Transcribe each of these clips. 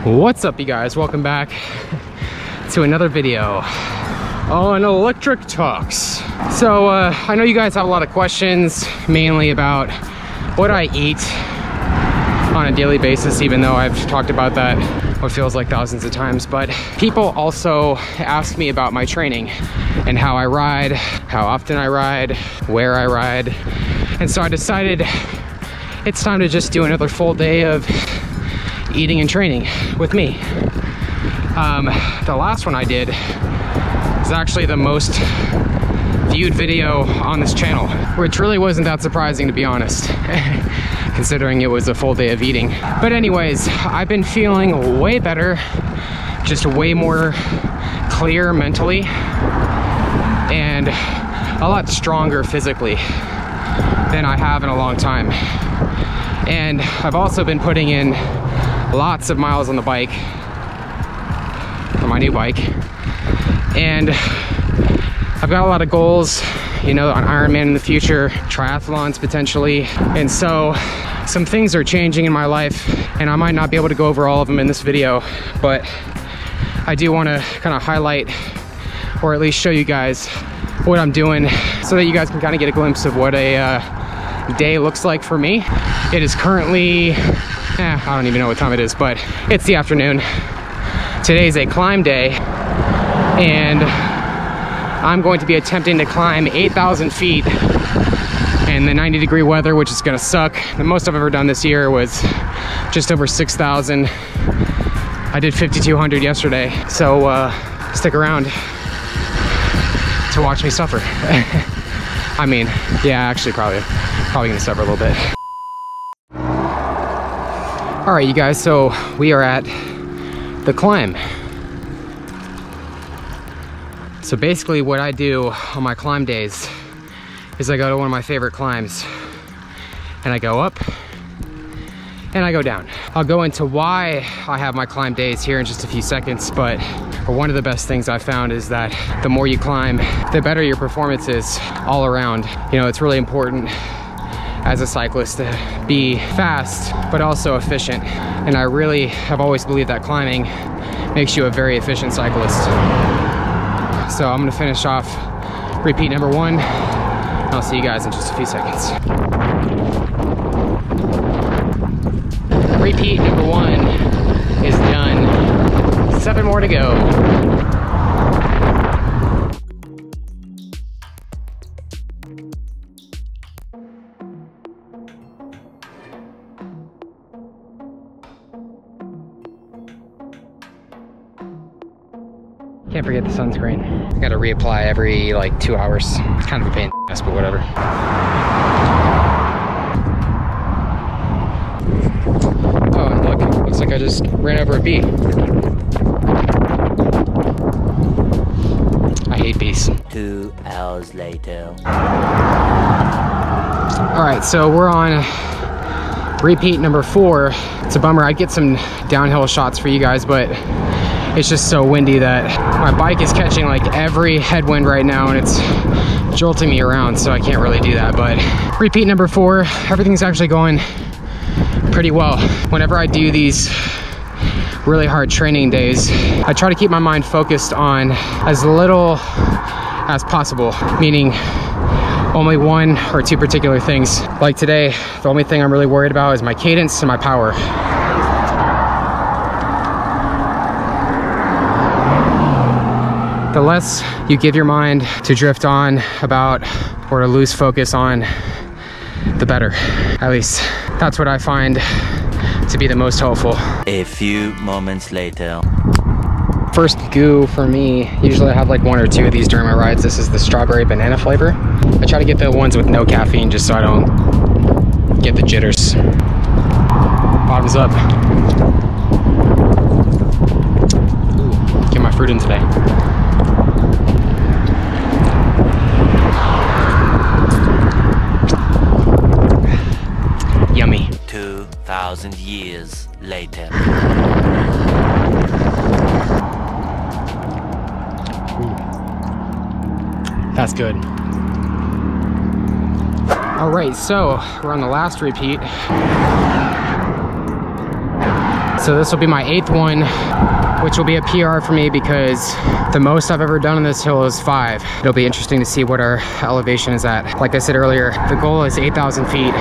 What's up, you guys? Welcome back to another video on Electric Talks. So I know you guys have a lot of questions, mainly about what I eat on a daily basis, even though I've talked about that what feels like thousands of times. But people also ask me about my training and how I ride, how often I ride, where I ride. And so I decided it's time to just do another full day of eating and training with me. The last one I did is actually the most viewed video on this channel, which really wasn't that surprising, to be honest, considering it was a full day of eating. But anyways, I've been feeling way better, just way more clear mentally, and a lot stronger physically than I have in a long time. And I've also been putting in lots of miles on the bike, on my new bike, and I've got a lot of goals, you know, on Ironman in the future, triathlons potentially, and so some things are changing in my life, and I might not be able to go over all of them in this video, but I do want to kind of highlight, or at least show you guys what I'm doing, so that you guys can kind of get a glimpse of what a day looks like for me. It is currently, I don't even know what time it is, but it's the afternoon. Today's a climb day, and I'm going to be attempting to climb 8,000 feet in the 90-degree weather, which is gonna suck. The most I've ever done this year was just over 6,000. I did 5,200 yesterday, so stick around to watch me suffer. I mean, yeah, actually probably gonna suffer a little bit. All right, you guys, so we are at the climb. So basically what I do on my climb days is I go to one of my favorite climbs, and I go up and I go down. I'll go into why I have my climb days here in just a few seconds, but one of the best things I found is that the more you climb, the better your performance is all around. You know, it's really important as a cyclist to be fast, but also efficient. And I really have always believed that climbing makes you a very efficient cyclist. So I'm gonna finish off repeat number 1. I'll see you guys in just a few seconds. Repeat number 1 is done. 7 more to go. Can't forget the sunscreen. I gotta reapply every like 2 hours. It's kind of a pain in the ass, but whatever. Oh, and look, looks like I just ran over a bee. I hate bees. 2 hours later. All right, so we're on repeat number 4. It's a bummer. I'd get some downhill shots for you guys, but it's just so windy that my bike is catching like every headwind right now, and it's jolting me around, so I can't really do that. But repeat number 4, everything's actually going pretty well. Whenever I do these really hard training days, I try to keep my mind focused on as little as possible, meaning only 1 or 2 particular things. Like today, the only thing I'm really worried about is my cadence and my power. The less you give your mind to drift on about or to lose focus on, the better. At least that's what I find to be the most helpful. A few moments later. First goo for me, usually I have like 1 or 2 of these during my rides. This is the strawberry banana flavor. I try to get the ones with no caffeine just so I don't get the jitters. Bottoms up. Ooh, get my fruit in today. Yummy. 2,000 years later. Ooh. That's good. All right, so we're on the last repeat. So this will be my 8th one, which will be a PR for me because the most I've ever done on this hill is 5. It'll be interesting to see what our elevation is at. Like I said earlier, the goal is 8,000 feet.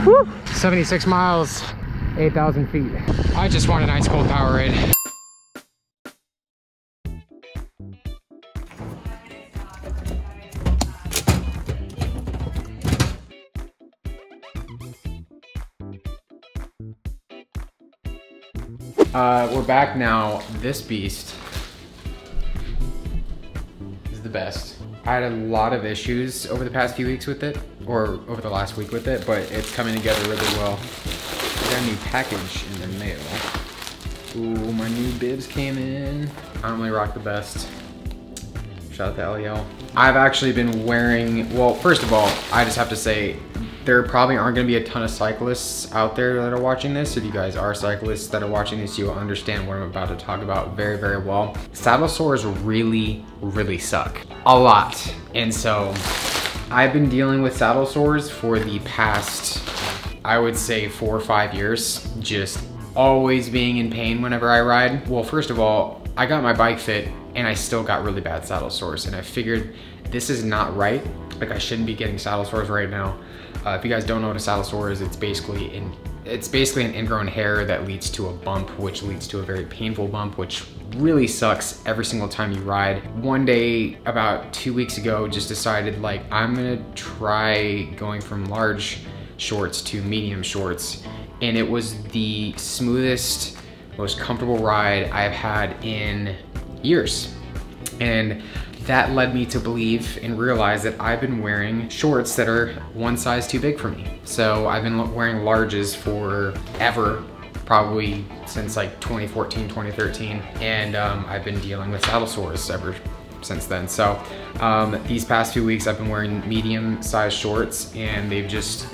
Woo! 76 miles, 8,000 feet. I just want an ice cold Powerade. We're back now. This beast is the best. I had a lot of issues over the past few weeks with it, or over the last week with it, but it's coming together really well. I got a new package in the mail. Ooh, my new bibs came in. I normally rock the best. Shout out to LEL. I've actually been wearing, well, first of all, I just have to say, there probably aren't gonna be a ton of cyclists out there that are watching this. If you guys are cyclists that are watching this, you'll understand what I'm about to talk about very, very well. Saddle sores really, really suck. A lot. And so I've been dealing with saddle sores for the past, I would say 4 or 5 years, just always being in pain whenever I ride. Well, first of all, I got my bike fit and I still got really bad saddle sores, and I figured this is not right. Like, I shouldn't be getting saddle sores right now. If you guys don't know what a saddle sore is, it's basically an ingrown hair that leads to a bump, which leads to a very painful bump, which really sucks every single time you ride. One day, about 2 weeks ago, just decided, like, I'm gonna try going from large shorts to medium shorts, and it was the smoothest, most comfortable ride I've had in years. And that led me to believe and realize that I've been wearing shorts that are one size too big for me. So I've been wearing larges forever, probably since like 2014, 2013. And I've been dealing with saddle sores ever since then. So these past few weeks I've been wearing medium-sized shorts, and they've just,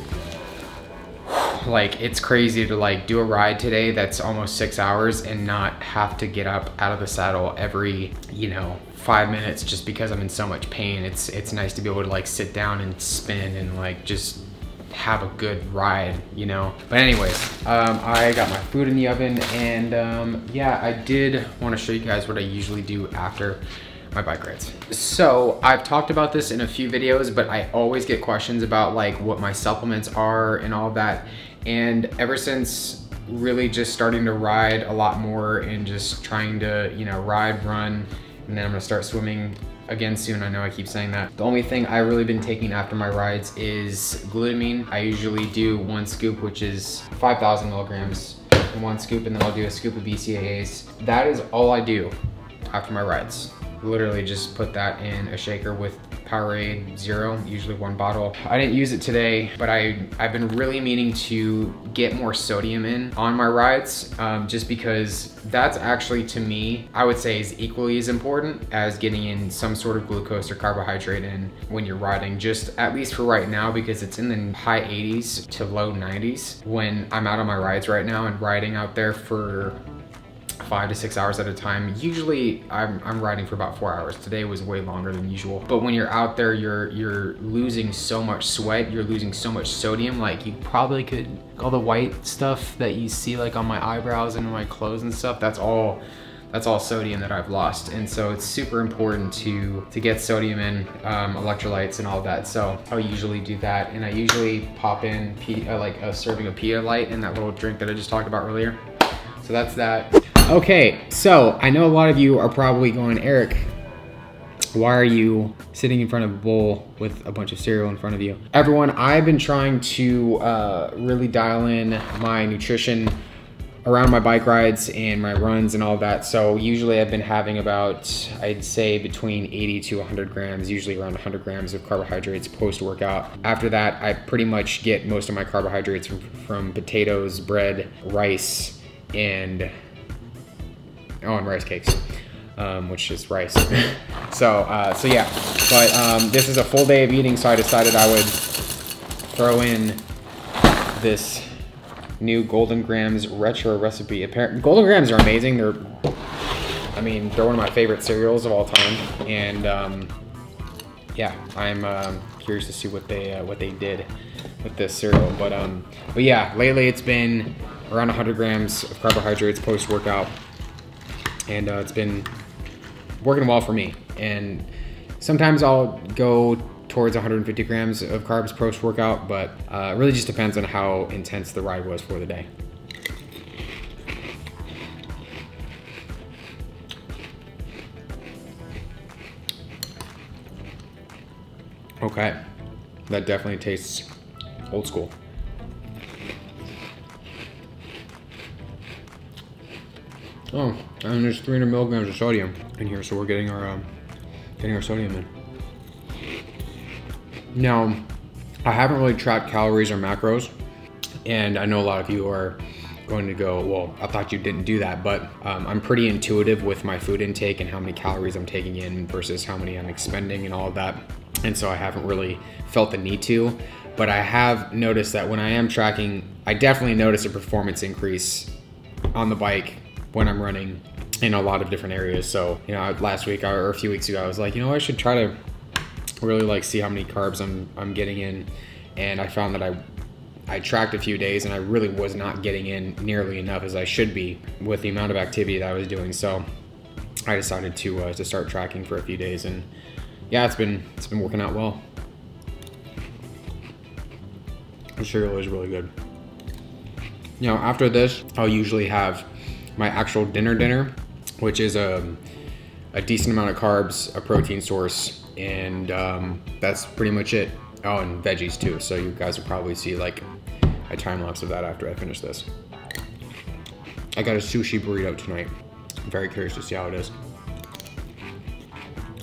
like, it's crazy to like do a ride today that's almost 6 hours and not have to get up out of the saddle every, 5 minutes just because I'm in so much pain. It's nice to be able to like sit down and spin and like just have a good ride, But anyways, I got my food in the oven, and yeah, I did want to show you guys what I usually do after my bike rides. So I've talked about this in a few videos, but I always get questions about like what my supplements are and all of that. And ever since really just starting to ride a lot more and just trying to, ride, run, and then I'm gonna start swimming again soon. I know I keep saying that. The only thing I've really been taking after my rides is glutamine. I usually do 1 scoop, which is 5,000 milligrams in 1 scoop, and then I'll do a scoop of BCAAs. That is all I do after my rides. Literally just put that in a shaker with Powerade Zero, usually 1 bottle. I didn't use it today, but I've been really meaning to get more sodium in on my rides, just because that's actually, to me, I would say is equally as important as getting in some sort of glucose or carbohydrate in when you're riding, just at least for right now, because it's in the high 80s to low 90s when I'm out on my rides right now and riding out there for 5 to 6 hours at a time. Usually I'm riding for about 4 hours. Today was way longer than usual. But when you're out there, you're losing so much sweat, you're losing so much sodium. Like, you probably could, all the white stuff that you see like on my eyebrows and on my clothes and stuff, that's all sodium that I've lost. And so it's super important to get sodium in, electrolytes and all that. So I'll usually do that. And I usually pop in like a serving of Pedialyte in that little drink that I just talked about earlier. So that's that. Okay, so I know a lot of you are probably going, Eric, why are you sitting in front of a bowl with a bunch of cereal in front of you? Everyone, I've been trying to really dial in my nutrition around my bike rides and my runs and all that. So usually I've been having about, I'd say between 80 to 100 grams, usually around 100 grams of carbohydrates post-workout. After that, I pretty much get most of my carbohydrates from potatoes, bread, rice, and rice cakes. which is rice. So yeah, but this is a full day of eating, so I decided I would throw in this new Golden Grams retro recipe. Golden Grams are amazing. They're one of my favorite cereals of all time, and yeah, I'm curious to see what they did with this cereal. But yeah, lately it's been around 100 grams of carbohydrates post-workout, and it's been working well for me. And sometimes I'll go towards 150 grams of carbs post-workout, but it really just depends on how intense the ride was for the day. Okay, that definitely tastes old school. Oh, and there's 300 milligrams of sodium in here, so we're getting our sodium in. Now, I haven't really tracked calories or macros, and I know a lot of you are going to go, well, I thought you didn't do that, but I'm pretty intuitive with my food intake and how many calories I'm taking in versus how many I'm expending and all of that. And so I haven't really felt the need to, but I have noticed that when I am tracking, I definitely notice a performance increase on the bike when I'm running in a lot of different areas. So, you know, last week or a few weeks ago, I was like, you know, I should try to really like see how many carbs I'm getting in. And I found that I tracked a few days and I really was not getting in nearly enough as I should be with the amount of activity that I was doing. So I decided to start tracking for a few days, and yeah, it's been working out well. The cereal is really good. You know, after this, I'll usually have my actual dinner, which is a decent amount of carbs, a protein source, and that's pretty much it. Oh, and veggies too. So you guys will probably see like a time lapse of that after I finish this. I got a sushi burrito tonight. I'm very curious to see how it is.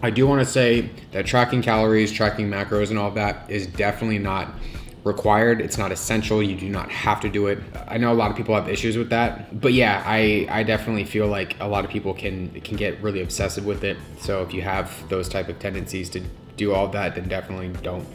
I do want to say that tracking calories, tracking macros and all that is definitely not required. It's not essential. You do not have to do it. I know a lot of people have issues with that, but yeah, I definitely feel like a lot of people can get really obsessive with it. So if you have those type of tendencies to do all that, then definitely don't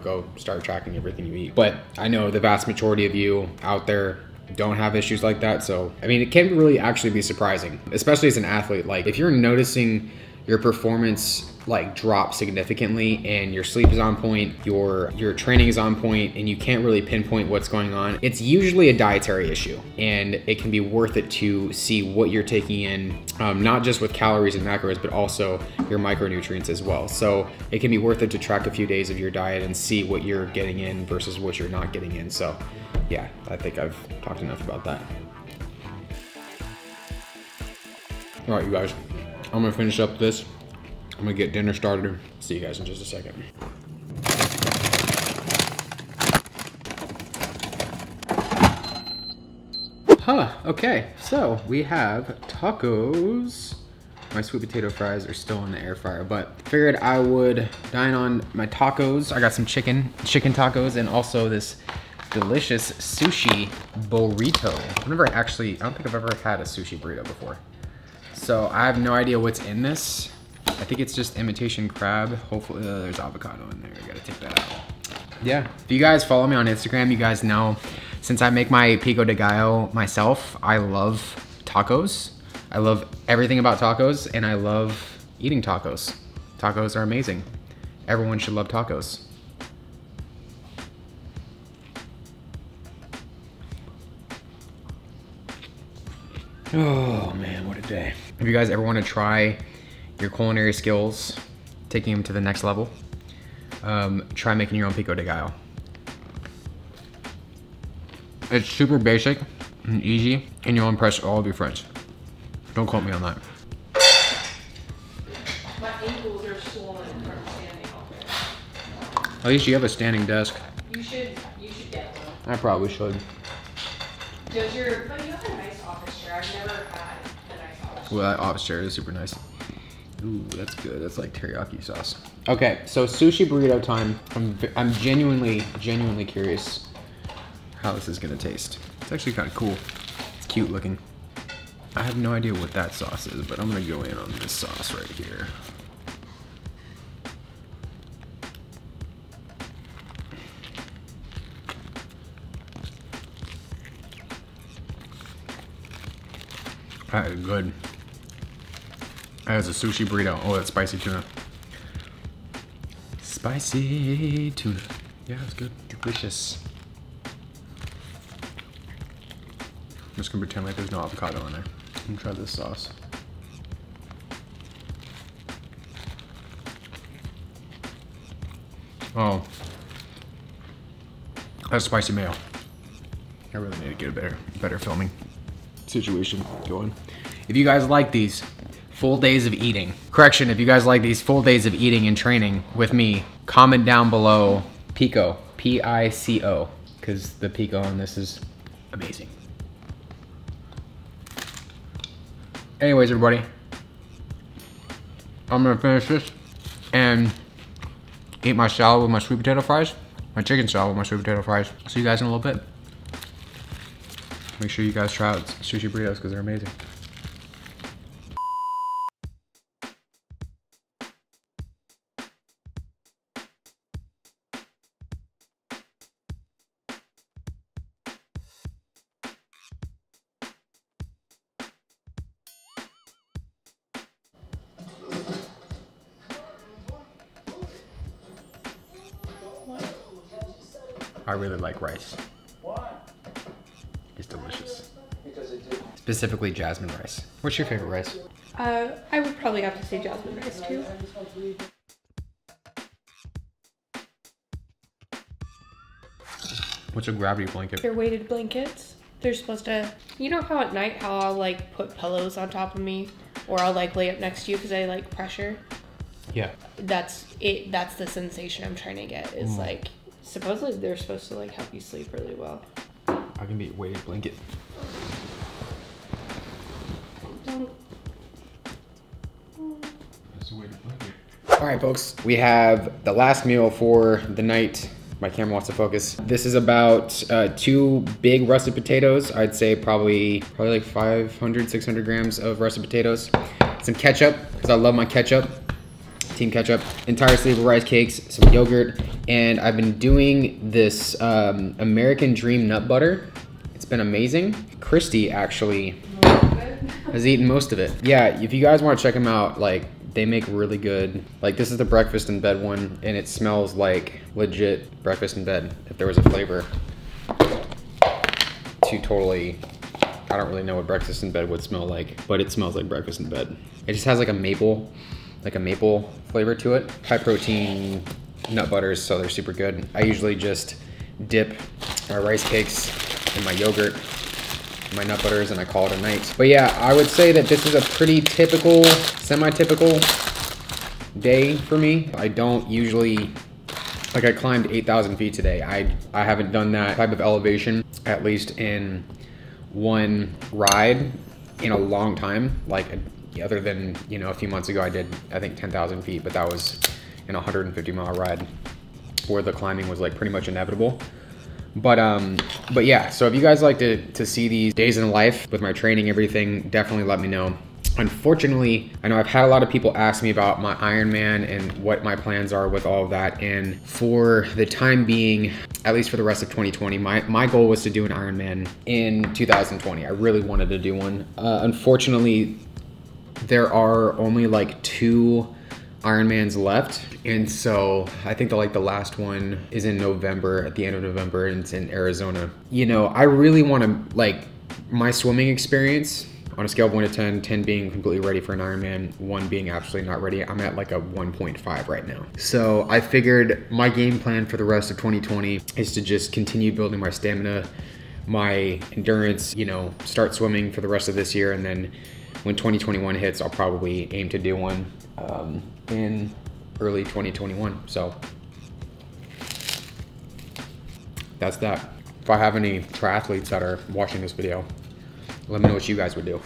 go start tracking everything you eat. But I know the vast majority of you out there don't have issues like that. So, I mean, it can really actually be surprising, especially as an athlete. Like if you're noticing your performance like drop significantly and your sleep is on point, your training is on point, and you can't really pinpoint what's going on, it's usually a dietary issue, and it can be worth it to see what you're taking in, not just with calories and macros, but also your micronutrients as well. So it can be worth it to track a few days of your diet and see what you're getting in versus what you're not getting in. So yeah, I think I've talked enough about that. All right, you guys, I'm gonna finish up this. I'm gonna get dinner started. See you guys in just a second. Okay, so we have tacos. My sweet potato fries are still in the air fryer, but figured I would dine on my tacos. I got some chicken tacos, and also this delicious sushi burrito. I don't think I've ever had a sushi burrito before. So I have no idea what's in this. I think it's just imitation crab. Hopefully there's avocado in there. I gotta take that out. Yeah, if you guys follow me on Instagram, you guys know since I make my pico de gallo myself, I love tacos. I love everything about tacos, and I love eating tacos. Tacos are amazing. Everyone should love tacos. Oh man, what a day. If you guys ever want to try your culinary skills, taking them to the next level, try making your own pico de gallo. It's super basic and easy, and you'll impress all of your friends. Don't quote me on that. My ankles are swollen from standing all day. At least you have a standing desk. You should get one. I probably should. But you have a nice office chair. I've never had a nice office chair. Well, that office chair is super nice. Ooh, that's good. That's like teriyaki sauce. Okay, so sushi burrito time. I'm genuinely curious how this is gonna taste. It's actually kind of cool. It's cute looking. I have no idea what that sauce is, but I'm gonna go in on this sauce right here. That is good. That is a sushi burrito. Oh, that's spicy tuna. Spicy tuna. Yeah, it's good. Delicious. I'm just gonna pretend like there's no avocado in there. I'm gonna try this sauce. Oh. That's spicy mayo. I really need to get a better filming situation going. If you guys like these full days of eating, correction, if you guys like these full days of eating and training with me, comment down below Pico, P-I-C-O, because the pico on this is amazing. Anyways, everybody, I'm gonna finish this and eat my salad with my sweet potato fries, my chicken salad with my sweet potato fries. I'll see you guys in a little bit. Make sure you guys try out sushi burritos because they're amazing. I really like rice. It's delicious. Specifically jasmine rice. What's your favorite rice? I would probably have to say jasmine rice too. What's a gravity blanket? They're weighted blankets. They're supposed to, you know how at night how I'll like put pillows on top of me or I'll like lay up next to you because I like pressure? Yeah. That's it. That's the sensation I'm trying to get is like, supposedly they're supposed to like help you sleep really well. I can be a weighted blanket. That's a weighted blanket. All right, folks, we have the last meal for the night. My camera wants to focus. This is about 2 big russet potatoes. I'd say probably like 500, 600 grams of russet potatoes. Some ketchup, because I love my ketchup. Team ketchup. Entire sleeve of rice cakes, some yogurt, and I've been doing this American Dream nut butter. It's been amazing. Christy actually has eaten most of it. Yeah, if you guys want to check them out, like, they make really good, like this is the breakfast in bed one, and it smells like legit breakfast in bed. If there was a flavor to totally, I don't really know what breakfast in bed would smell like, but it smells like breakfast in bed. It just has like a maple flavor to it. High protein nut butters, so they're super good. I usually just dip my rice cakes in my yogurt, my nut butters, and I call it a night. But yeah, I would say that this is a pretty typical, semi-typical day for me. I don't usually, like I climbed 8,000 feet today. I haven't done that type of elevation, at least in one ride, in a long time. Like other than, you know, a few months ago I did, I think 10,000 feet, but that was in a 150-mile ride where the climbing was like pretty much inevitable. But yeah, so if you guys like to see these days in life with my training, everything, definitely let me know. Unfortunately, I know I've had a lot of people ask me about my Ironman and what my plans are with all of that. And for the time being, at least for the rest of 2020, my goal was to do an Ironman in 2020. I really wanted to do one. Unfortunately, there are only like 2 Ironmans left, and so I think the last one is in November, at the end of November, and it's in Arizona. You know, I really want to, like, my swimming experience on a scale of 1 to 10, 10 being completely ready for an Ironman, 1 being absolutely not ready. I'm at like a 1.5 right now. So I figured my game plan for the rest of 2020 is to just continue building my stamina, my endurance, you know, start swimming for the rest of this year, and then when 2021 hits, I'll probably aim to do one in early 2021. So that's that. If I have any triathletes that are watching this video, let me know what you guys would do.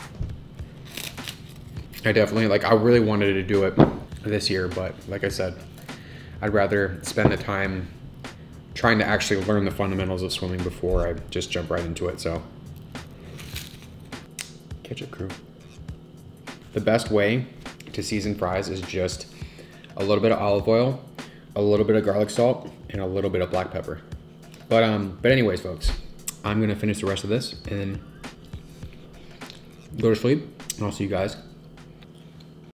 I definitely, like, I really wanted to do it this year, but like I said, I'd rather spend the time trying to actually learn the fundamentals of swimming before I just jump right into it. So Ketchup crew. The best way to season fries is just a little bit of olive oil, a little bit of garlic salt, and a little bit of black pepper. But anyways, folks, I'm gonna finish the rest of this and then go to sleep, and I'll see you guys